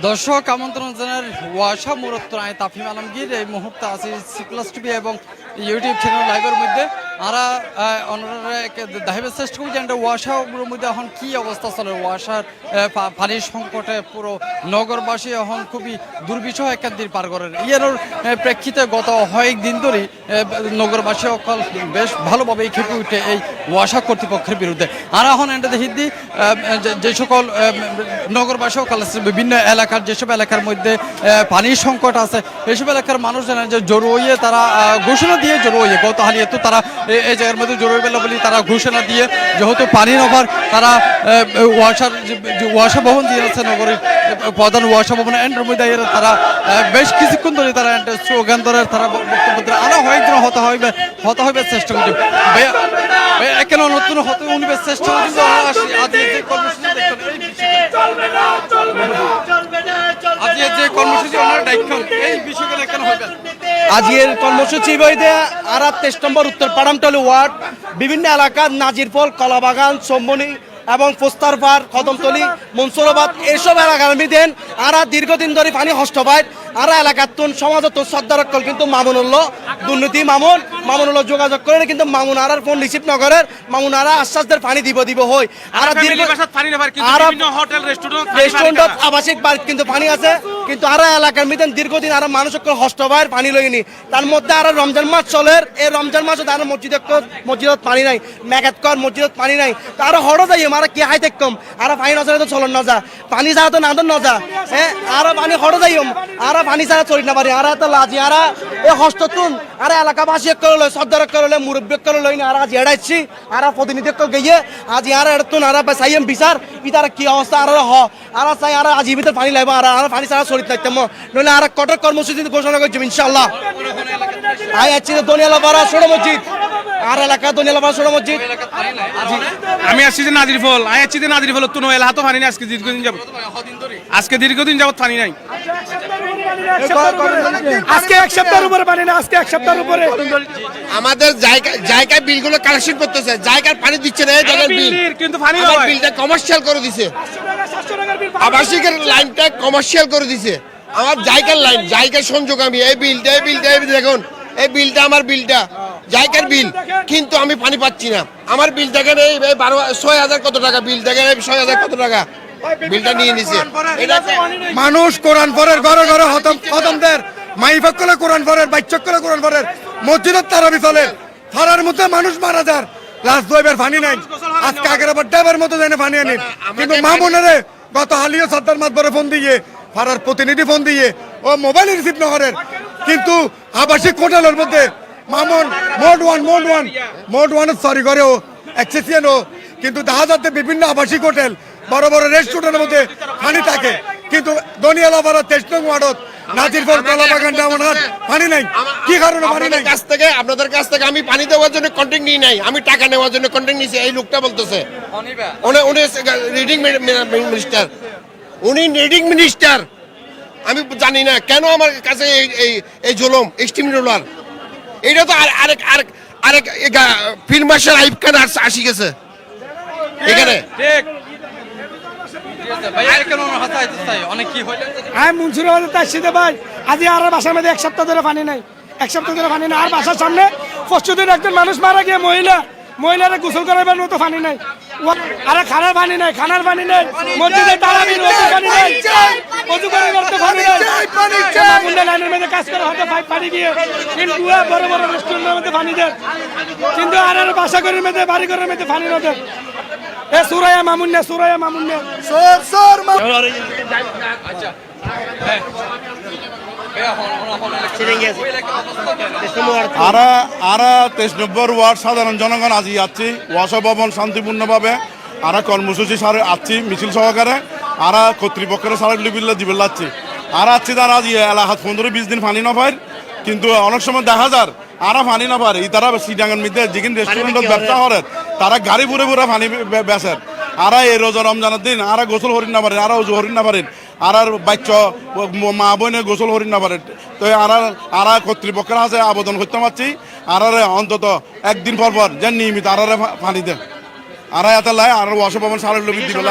দর্শক আমন্ত্রণ জানার ওয়াসা মুরত্তর আয় তাফিম আলমগীর এই মুহূর্তে আছে সিপ্লাস টিভি এবং ইউটিউব চ্যানেল লাইভের মধ্যে আমরা দাহিবের চেষ্টা করি যে ওয়াসার মধ্যে এখন কি অবস্থা চলে ওয়াসার পানির সংকটে পুরো নগরবাসী এখন খুবই দুর্বিষহ একটা দিন পার করেন ইয়ার প্রেক্ষিতে গত কয়েকদিন ধরেই নগরবাসী অকল বেশ ভালোভাবে খেপে উঠে এই ওয়াসা কর্তৃপক্ষের বিরুদ্ধে আর এখন এটা দেখি যে সকল নগরবাসী অকল বিভিন্ন এলাকার যেসব এলাকার মধ্যে পানির সংকট আছে এইসব এলাকার মানুষ জানেন যে জড়ো হয়ে তারা ঘোষণা দিয়ে জড়ো হয়ে গত হালিয়ে তো তারা এই জায়গার মধ্যে জড়ো বেলা বলি তারা ঘোষণা দিয়ে যেহেতু পানির অভাব তারা ওয়াসা ভবন দিয়ে আছে নগরীর প্রধান ওয়াসা ভবন এন্ডের মধ্যে তারা বেশ কিছুক্ষণ ধরে তারা স্লোগান ধরে তারা বক্তব্য ধরে আরো কয়েকজন হতে হবে চেষ্টা করছে কেন নতুন হতে উনিবের চেষ্টা করছে আজ যে কর্মসূচি আজকের যে কর্মসূচি এই বিষয়গুলো কেন হবে আজকের কর্মসূচি বইতে আর 23 নম্বর উত্তর পাড়ামটলি ওয়ার্ড বিভিন্ন এলাকার নাজিরফল কলাবাগান সম্বনি এবং পোস্তারপাড় কদমতলি মনসুরাবাদ এইসব এলাকার মিদেন আর দীর্ঘদিন ধরে পানি হষ্ট পায় আর এলাকার সমাজত শ্রদ্ধারক্ষল কিন্তু মামুনুল্লাহ দুর্নীতি মামুনুল্লাহ যোগাযোগ করে কিন্তু মামুন আর ফোন রিসিভ নগরের মামুন আর আশ্বাসদের পানি দিব হয় আর রেস্টুরেন্ট আবাসিক বাড়ি কিন্তু পানি আছে কিন্তু আর এলাকার মিদেন দীর্ঘদিন আর মানুষ হষ্ট পায় পানি লইনি তার মধ্যে আর রমজান মাস চলে এই রমজান মাসে আর মসজিদত পানি নাই মেঘাতকর মসজিদত পানি নাই তার হড় যাই আর কি হাই দেখম আর পানি নজরে তো চলন না যা পানি যা তো নাদন না যা হ্যাঁ আর পানি হড় যাইম আর পানি ছাড়া চলি না পারি আর তো লাজি আর এই হস্ততুন আর এলাকাবাসী করলে সর্দার করলে মুরব্বী করলে লইনি আর আজ এড়াইছি আর প্রতিনিধি গিয়ে আজ আর এড়তুন আর সাইম বিচার ইতার কি অবস্থা আর আর চাই আর আজ ভিতরে পানি লাগবে আর পানি ছাড়া চলিত থাকতাম নইলে আর কঠোর কর্মসূচি ঘোষণা করছি ইনশাল্লাহ আই আছি দনিয়ালাপাড়া ছোট মসজিদ আর এলাকা দনিয়ালাপাড়া ছোট মসজিদ আমি আসছি যে নাজিরফল আমি আসছি যে নাজিরফল তো এলাকা তো পানি নাই আজকে দীর্ঘদিন যাবত পানি নাই আজকে এক সপ্তাহের উপরে পানি না আজকে এক সপ্তাহের উপরে আমাদের জায়গায় বিলগুলো কালেকশন করতেছে জায়গার পানি দিচ্ছে না এই জায়গার বিল কিন্তু পানি বিলটা কমার্শিয়াল করে দিছে আবাসিকের লাইনটা কমার্শিয়াল করে দিছে আমার জায়গার লাইন জায়গার সংযোগ আমি এই বিলটা দেখুন এই বিলটা আমার বিলটা জায়গার বিল কিন্তু আমি পানি পাচ্ছি না আমার বিল দেখেন এই 6,000 কত টাকা বিল দেখেন 6,000 কত টাকা বিলটা নিয়ে নিছে মানুষ কোরআন পড়ের ঘরে ঘরে খতমদের মাইফাক করে কোরআন পড়ের বাইচক করে কোরআন পড়ের মসজিদের তারাবি চলে থারার মধ্যে মানুষ মারা যার লাস্ট দইবার পানি নাই আজকে আগের আবার ডাবের মতো জানে পানি আনি কিন্তু মামুনেরে গত হালিও সর্দার মাতবরে ফোন দিয়ে ফারার প্রতিনিধি ফোন দিয়ে ও মোবাইল রিসিভ না করেন কিন্তু আবাসিক হোটেলের মধ্যে মামুন মোড ওয়ান সরি করে ও এক্সেসিয়ান ও কিন্তু দেখা যাচ্ছে বিভিন্ন আবাসিক হোটেল বড় বড় রেস্টুরেন্টের মধ্যে পানি থাকে কিন্তু দনিয়ালাপাড়া 23 নং ওয়ার্ডত নাজিরফল কলাবাগান ডামনার পানি নাই কি কারণে পানি নাই আপনাদের কাছ থেকে আমি পানি দেওয়ার জন্য কন্ট্যাক্ট নিই নাই আমি টাকা নেওয়ার জন্য কন্ট্যাক্ট নিয়েছি এই লোকটা বলতেছে উনি রিডিং মিনিস্টার উনি রিডিং মিনিস্টার আমি জানি না কেন আমার কাছে এই জুলুম স্টিম রোলার এইটা তো আরেক ফিল্ড মার্শাল আইব খান আসি গেছে এখানে আমি মুন্সিরাবাদ আসছি ভাই আজ আর বাসার মধ্যে এক সপ্তাহ ধরে পানি নাই আর বাসার সামনে 25 দিন একজন মানুষ মারা গিয়ে মহিলারা গোসল করাবার মতো পানি নাই আর খানার পানি নাই মসজিদে তারাবির মতো পানি নাই ওযু করার মতো পানি নাই মামুন্ডা লাইনের মধ্যে কাজ করে হয়তো পানি দিয়ে কিন্তু বড় বড় রেস্টুরেন্টের মধ্যে পানি দেয় কিন্তু আর বাসা ঘরের মধ্যে বাড়ি ঘরের মধ্যে পানি না দেয় এ সুরায়া মামুন্না সর আচ্ছা আর 23 নম্বর ওয়ার্ড সাধারণ জনগণ আজি যাচ্ছি ওয়াসা ভবন শান্তিপূর্ণভাবে আর কর্মসূচি সারে আসছি মিছিল সহকারে আর কর্তৃপক্ষের সারা বিল্লা দিবে যাচ্ছি আর আসছি তারা আজ এলাকাত 15-20 দিন পানি না পায় কিন্তু অনেক সময় দেখা যার আর পানি না পারে তারা সিডাঙ্গের মধ্যে যেখানে রেস্টুরেন্টত ব্যবসা করে তারা গাড়ি পুরে পানি বেচের আর এই রোজা রমজানের দিন আর গোসল হরিণ না পারেন আর উজু হরিণ না পারেন আর বাচ্চা মা বোনে গোসল হরিণ না পারেন তো আর কর্তৃপক্ষের কাছে আবেদন করতে পারছি আর অন্তত একদিন পর যে নিয়মিত আর পানি দেন আর এত লাই আর ওয়াসা ভবন সারের লোক দিবে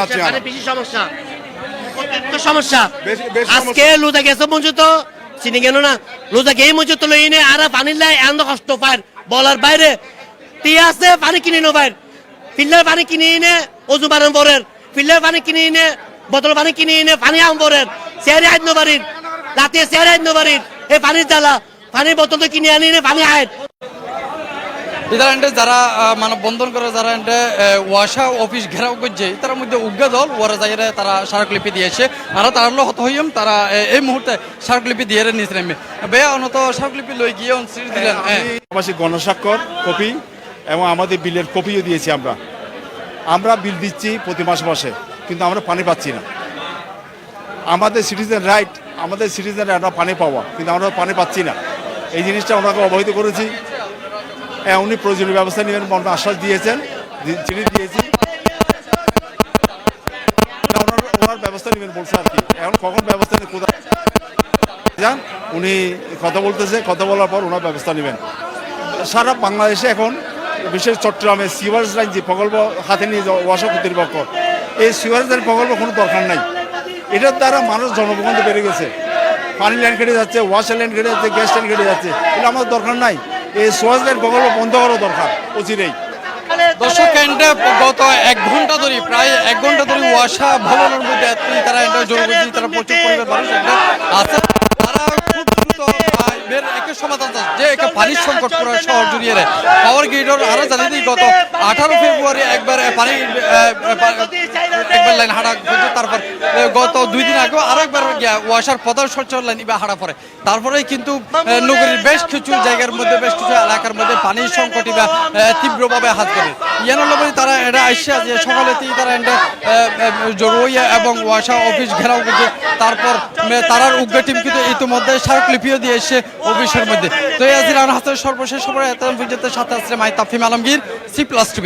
তো সমস্যা বেশি সমস্যা। আজকে লুজা গেছে মঞ্জুত চিনি কেন না লুজা গেই মঞ্জুত লই নে আর পানি লাই এন্দ কষ্ট পায় বলার বাইরে টিয়া আছে পানি কিনে নো বাইর ফিল্টার পানি কিনে নে অজু বানান পরের ফিল্টার পানি কিনে নে বোতল পানি কিনে নে পানি আম পরের চেয়ারে আইন নো বাড়ির রাতে চেয়ারে আইন নো বাড়ির এই পানির জ্বালা পানির বোতল তো কিনে আনি নে পানি আয় ইতারা এন্ডে যারা মানববন্ধন করে যারা এন্ডে ওয়াসা অফিস ঘেরাও করছে তার মধ্যে উগ্র দল ওরা যাইরে তারা স্মারকলিপি দিয়েছে আর তারা হত হইম তারা এই মুহূর্তে স্মারকলিপি দিয়ে নিয়েছে বেয়া অনত স্মারকলিপি লই গিয়ে অনসির দিলেন আবাসিক গণস্বাক্ষর কপি এবং আমাদের বিলের কপিও দিয়েছি আমরা বিল দিচ্ছি প্রতি মাসে কিন্তু আমরা পানি পাচ্ছি না আমাদের সিটিজেন রাইট আমরা পানি পাওয়া কিন্তু আমরা পানি পাচ্ছি না এই জিনিসটা ওনাকে অবহিত করেছি উনি প্রয়োজনীয় ব্যবস্থা নেবেন আশ্বাস দিয়েছেন চিঠি দিয়েছি ওনার ব্যবস্থা নেবেন বলছে আর কি এখন কখন ব্যবস্থা নেই কোথায় যান উনি কথা বলতেছে কথা বলার পর ওনার ব্যবস্থা নেবেন সারা বাংলাদেশে এখন বিশেষ চট্টগ্রামে সিওয়ারেজ লাইন যে প্রকল্প হাতে নিয়ে ওয়াসা কর্তৃপক্ষ এই সিওয়ারেজ লাইন প্রকল্প কোনো দরকার নাই এটার দ্বারা মানুষ জনভোগান্ত বেড়ে গেছে পানি লাইন কেটে যাচ্ছে ওয়াশার লাইন কেটে যাচ্ছে গ্যাস লাইন কেটে যাচ্ছে এগুলো আমাদের দরকার নাই এই সিওয়ারেজ লাইন প্রকল্প বন্ধ করা দরকার অচিরেই দর্শক এন্ডে গত 1 ঘন্টা ধরে প্রায় 1 ঘন্টা ধরে ওয়াসা ভবনের মধ্যে তারা এন্ডে জড়ো করছে তারা প্রচুর পরিমাণ মানুষ এন্ডে আছে তারা খুব দ্রুত এর একটা সমাধান যে একটা পানির সংকট পুরো শহর জুড়িয়ে রে পাওয়ার গ্রিডর আরো জানিয়ে দিই গত 18 ফেব্রুয়ারি একবার পানি একবার লাইন হাঁটা করছে তারপর গত 2 দিন আগে আরো একবার ওয়াসার প্রধান সঞ্চালন লাইন ইবা হাঁটা পড়ে তারপরেই কিন্তু নগরীর বেশ কিছু জায়গার মধ্যে বেশ কিছু এলাকার মধ্যে পানির সংকট ইবা তীব্রভাবে হাত করে ইয়ানলবরি তারা এটা আইসা যে সকালেতেই তারা এন্ডে জরুরি এবং ওয়াসা অফিস ঘেরাও করছে তারপর তারার উগ্র টিম কিন্তু ইতিমধ্যে স্মারকলিপিও দিয়ে এসে অফিসের মধ্যে তো এই আজিরান হাসান সর্বশেষ খবর এত পর্যন্ত সাথে আসলে মাই তাফিম আলমগীর C+ TV